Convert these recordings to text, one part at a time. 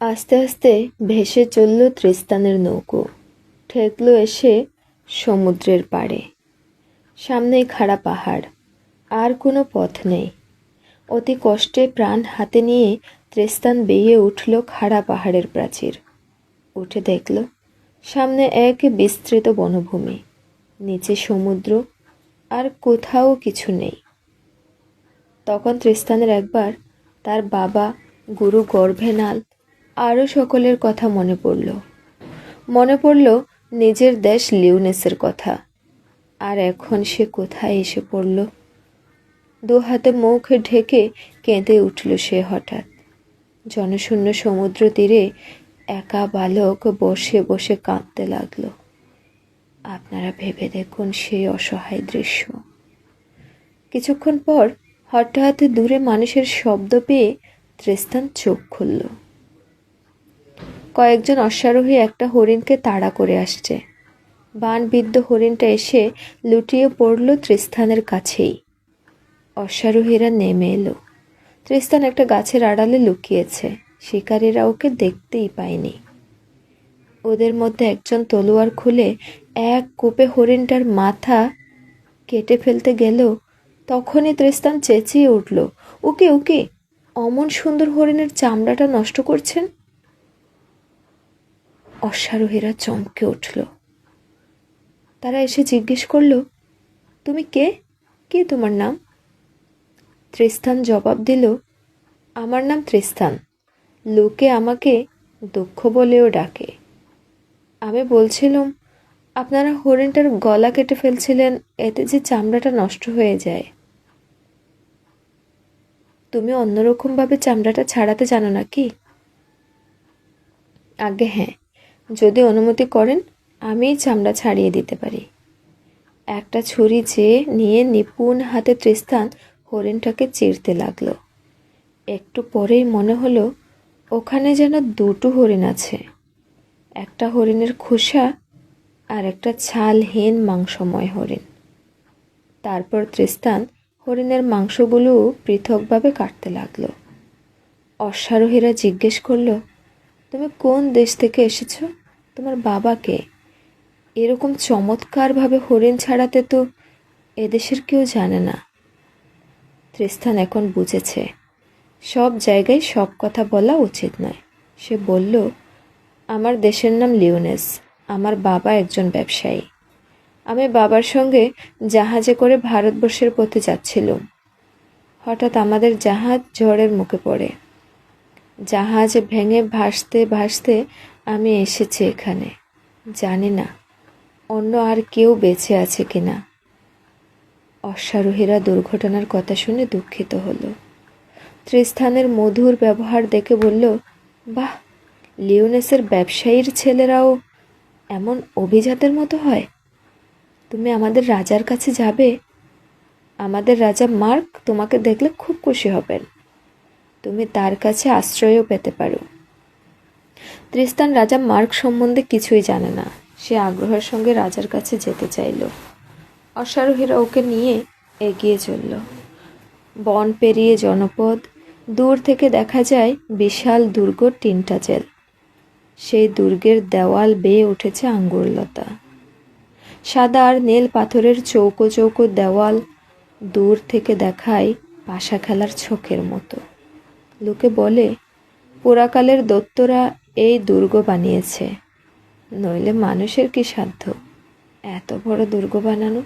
আস্তে আস্তে ভেসে চলল ত্রিস্তানের নৌকো। ঠেকলো এসে সমুদ্রের পাড়ে। সামনেই খাড়া পাহাড়, আর কোনো পথ নেই। অতি কষ্টে প্রাণ হাতে নিয়ে ত্রিস্তান বেয়ে উঠল খাড়া পাহাড়ের প্রাচীর। উঠে দেখল সামনে এক বিস্তৃত বনভূমি, নিচে সমুদ্র, আর কোথাও কিছু নেই। তখন ত্রিস্তানের একবার তার বাবা, গুরু গর্ভেনাল, আরও সকলের কথা মনে পড়ল নিজের দেশ লিওনেসের কথা। আর এখন সে কোথায় এসে পড়ল? দু হাতে মুখ ঢেকে কেঁদে উঠল সে হঠাৎ। জনশূন্য সমুদ্র তীরে একা বালক বসে বসে কাঁদতে লাগলো। আপনারা ভেবে দেখুন সেই অসহায় দৃশ্য। কিছুক্ষণ পর হঠাৎ দূরে মানুষের শব্দ পেয়ে ত্রিস্তান চোখ খুলল। কয়েকজন অশ্বারোহী একটা হরিণকে তাড়া করে আসছে। বাণবিদ্ধ হরিণটা এসে লুটিয়ে পড়ল ত্রিস্তানের কাছেই। অশ্বারোহীরা নেমে এলো। ত্রিস্তান একটা গাছের আড়ালে লুকিয়েছে। শিকারীরা ওকে দেখতেই পায়নি। ওদের মধ্যে একজন তলোয়ার খুলে এক কোপে হরিণটার মাথা কেটে ফেলতে গেল। তখনই ত্রিস্তান চেঁচিয়ে উঠল, ওকে ওকে, অমন সুন্দর হরিণের চামড়াটা নষ্ট করছেন। অশ্বারোহীরা চমকে উঠল। তারা এসে জিজ্ঞেস করল, তুমি কে? কে তোমার নাম? ত্রিস্তান জবাব দিল, আমার নাম ত্রিস্তান। লোকে আমাকে দুঃখ বলেও ডাকে। আমি বলছিলাম, আপনারা হরিণটার গলা কেটে ফেলছিলেন, এতে যে চামড়াটা নষ্ট হয়ে যায়। তুমি অন্যরকমভাবে চামড়াটা ছাড়াতে জানো নাকি? আগে হ্যাঁ, যদি অনুমতি করেন আমি চামড়া ছাড়িয়ে দিতে পারি। একটা ছুরি চেয়ে নিয়ে নিপুণ হাতে ত্রিস্তান হরিণটাকে চিরতে লাগলো। একটু পরেই মনে হলো ওখানে যেন দুটো হরিণ আছে। একটা হরিণের খোসা আর একটা ছালহীন মাংসময় হরিণ। তারপর ত্রিস্তান হরিণের মাংসগুলো পৃথকভাবে কাটতে লাগলো। অশ্বারোহীরা জিজ্ঞেস করলো, তুমি কোন দেশ থেকে এসেছো? তোমার বাবাকে? এরকম চমৎকারভাবে হরিণ ছাড়াতে তো এদেশের কেউ জানে না। ত্রিস্তান এখন বুঝেছে সব জায়গায় সব কথা বলা উচিত নয়। সে বলল, আমার দেশের নাম লিওনেস। আমার বাবা একজন ব্যবসায়ী। আমি বাবার সঙ্গে জাহাজে করে ভারতবর্ষের পথে যাচ্ছিলাম। হঠাৎ আমাদের জাহাজ ঝড়ের মুখে পড়ে। জাহাজ ভেঙে ভাসতে ভাসতে আমি এসেছি এখানে। জানি না অন্য আর কেউ বেঁচে আছে কিনা। অশ্বারোহীরা দুর্ঘটনার কথা শুনে দুঃখিত হলো। ত্রিস্তানের মধুর ব্যবহার দেখে বলল, বাহ, লিওনেসের ব্যবসায়ীর ছেলেরাও এমন অভিজাতের মতো হয়। তুমি আমাদের রাজার কাছে যাবে। আমাদের রাজা মার্ক তোমাকে দেখলে খুব খুশি হবেন। তুমি তার কাছে আশ্রয়ও পেতে পারো। ত্রিস্তান রাজা মার্ক সম্বন্ধে কিছুই জানে না। সে আগ্রহের সঙ্গে রাজার কাছে যেতে চাইল। অশ্বারোহীরা ওকে নিয়ে এগিয়ে চলল। বন পেরিয়ে জনপদ। দূর থেকে দেখা যায় বিশাল দুর্গ টিনটাজেল। সেই দুর্গের দেওয়াল বেয়ে উঠেছে আঙ্গুরলতা। সাদা আর নীল পাথরের চৌকো চৌকো দেওয়াল দূর থেকে দেখায় পাশা খেলার ছকের মতো। লোকে বলে, পুরাকালের দৈত্যরা এই দুর্গ বানিয়েছে, নইলে মানুষের কি সাধ্য এত বড় দুর্গ বানানো।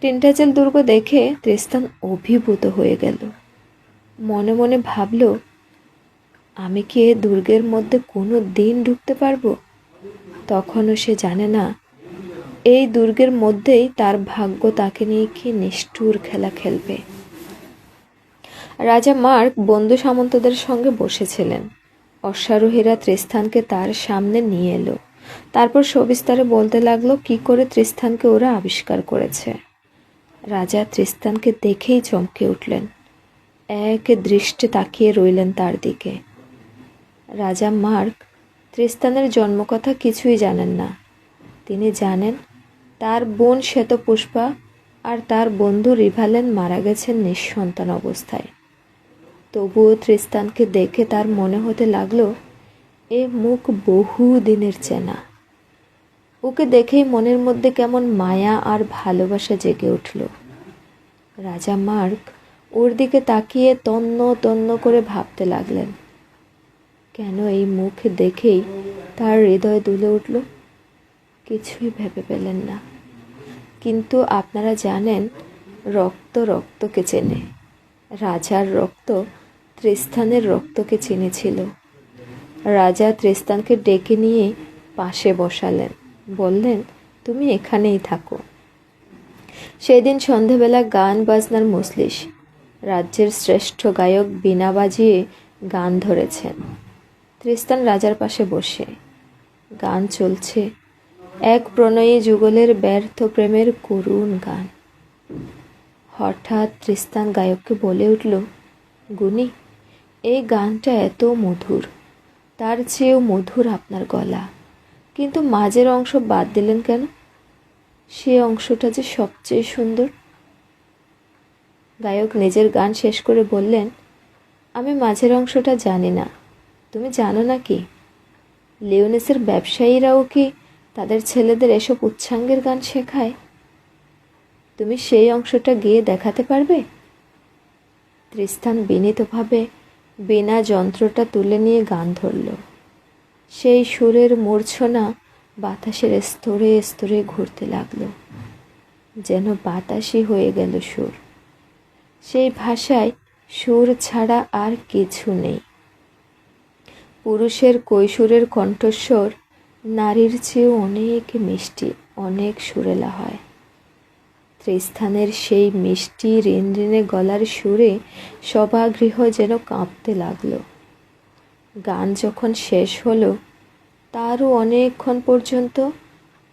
টিনটাজেল দুর্গ দেখে ত্রিস্তান অভিভূত হয়ে গেল। মনে মনে ভাবল, আমি কি এ দুর্গের মধ্যে কোনো দিন ঢুকতে পারবো? তখনও সে জানে না এই দুর্গের মধ্যেই তার ভাগ্য তাকে নিয়ে কি নিষ্ঠুর খেলা খেলবে। রাজা মার্ক বন্ধু সামন্তদের সঙ্গে বসেছিলেন। অশ্বারোহীরা ত্রিস্তানকে তার সামনে নিয়ে এলো। তারপর সবিস্তারে বলতে লাগলো কি করে ত্রিস্তানকে ওরা আবিষ্কার করেছে। রাজা ত্রিস্তানকে দেখেই চমকে উঠলেন। এক দৃষ্টে তাকিয়ে রইলেন তার দিকে। রাজা মার্ক ত্রিস্তানের জন্মকথা কিছুই জানেন না। তিনি জানেন তার বোন শ্বেতপুষ্পা আর তার বন্ধু রিভালেন মারা গেছেন নিঃসন্তান অবস্থায়। তবুও তৃস্তানকে দেখে তার মনে হতে লাগলো এ মুখ বহু দিনের চেনা। ওকে দেখেই মনের মধ্যে কেমন মায়া আর ভালোবাসা জেগে উঠল। রাজা মার্ক ওর দিকে তাকিয়ে তন্ন তন্ন করে ভাবতে লাগলেন, কেন এই মুখ দেখেই তার হৃদয় দুলে উঠল? কিছুই ভেবে পেলেন না। কিন্তু আপনারা জানেন, রক্ত রক্তকে চেনে। রাজার রক্ত তৃস্তানের রক্তকে চিনেছিল। রাজা তৃস্তানকে ডেকে নিয়ে পাশে বসালেন, বললেন, তুমি এখানেই থাকো। সেদিন সন্ধেবেলা গান বাজনার মজলিস। রাজ্যের শ্রেষ্ঠ গায়ক বীণা বাজিয়ে গান ধরেছেন। তৃস্তান রাজার পাশে বসে। গান চলছে, এক প্রণয়ী যুগলের ব্যর্থ প্রেমের করুণ গান। হঠাৎ তৃস্তান গায়ককে বলে উঠল, গুণী, এই গানটা এত মধুর, তার চেয়েও মধুর আপনার গলা, কিন্তু মাঝের অংশ বাদ দিলেন কেন? সে অংশটা যে সবচেয়ে সুন্দর। গায়ক নিজের গান শেষ করে বললেন, আমি মাঝের অংশটা জানি না। তুমি জানো না কি? লিওনেসের ব্যবসায়ীরাও কি তাদের ছেলেদের এসব উচ্চাঙ্গের গান শেখায়? তুমি সেই অংশটা গেয়ে দেখাতে পারবে? তৃস্তান বিনীতভাবে বীণা যন্ত্রটা তুলে নিয়ে গান ধরল। সেই সুরের মূর্ছনা বাতাসের স্তরে স্তরে ঘুরতে লাগলো, যেন বাতাসই হয়ে গেল সুর। সেই ভাষায় সুর ছাড়া আর কিছু নেই। পুরুষের কৈশোরের কণ্ঠস্বর নারীর চেয়েও অনেক মিষ্টি, অনেক সুরেলা হয়। তৃস্তানের সেই মিষ্টি রিনরিনে গলার সুরে সভাগৃহ যেন কাঁপতে লাগলো। গান যখন শেষ হলো, তারও অনেকক্ষণ পর্যন্ত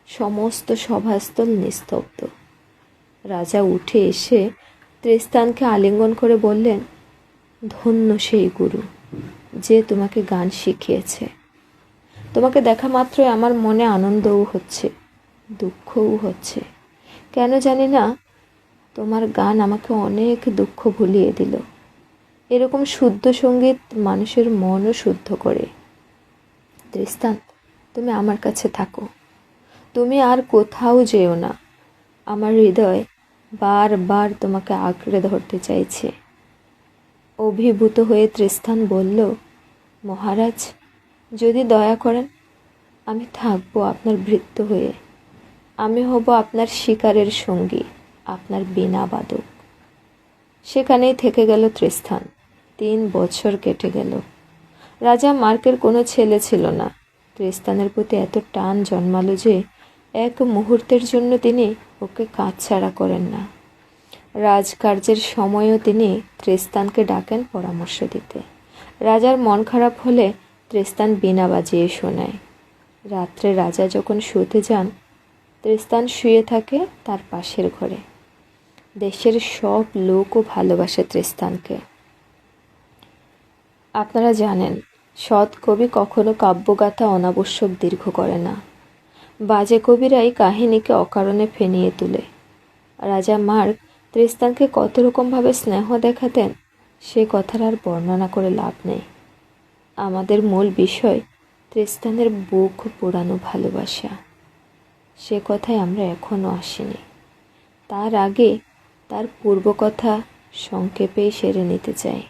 সমস্ত সভাস্থল নিস্তব্ধ। রাজা উঠে এসে তৃস্তানকে আলিঙ্গন করে বললেন, ধন্য সেই গুরু যে তোমাকে গান শিখিয়েছে। তোমাকে দেখা মাত্রই আমার মনে আনন্দও হচ্ছে, দুঃখও হচ্ছে। কেন জানি না, তোমার গান আমাকে অনেক দুঃখ ভুলিয়ে দিল। এরকম শুদ্ধ সঙ্গীত মানুষের মনও শুদ্ধ করে। তৃস্তান, তুমি আমার কাছে থাকো, তুমি আর কোথাও যেও না। আমার হৃদয় বারবার তোমাকে আঁকড়ে ধরতে চাইছে। অভিভূত হয়ে তৃস্তান বলল, মহারাজ, যদি দয়া করেন, আমি থাকবো আপনার ভৃত্য হয়ে। আমি হব আপনার শিকারের সঙ্গী, আপনার বীণা বাদক। সেখানেই থেকে গেল তৃস্তান। 3 বছর কেটে গেল। রাজা মার্কের কোনো ছেলে ছিল না। তৃস্তানের প্রতি এত টান জন্মালো যে এক মুহূর্তের জন্য তিনি ওকে কাছছাড়া করেন না। রাজকার্যের সময়ও তিনি তৃস্তানকে ডাকেন পরামর্শ দিতে। রাজার মন খারাপ হলে তৃস্তান বীণা বাজিয়ে শোনায়। রাত্রে রাজা যখন শুতে যান, তৃস্তান শুয়ে থাকে তার পাশের ঘরে। দেশের সব লোকও ভালোবাসে তৃস্তানকে। আপনারা জানেন, সৎ কবি কখনো কাব্যগাথা অনাবশ্যক দীর্ঘ করে না। বাজে কবিরাই কাহিনীকে অকারণে ফেনিয়ে তোলে। রাজা মার্ক তৃস্তানকে কত রকমভাবে স্নেহ দেখাতেন, সে কথার আর বর্ণনা করে লাভ নেই। আমাদের মূল বিষয় তৃস্তানের বুক পোড়ানো ভালোবাসা। সে কথায় আমরা এখনও আসিনি। তার আগে তার পূর্বকথা সংক্ষেপেই সেরে নিতে চাই।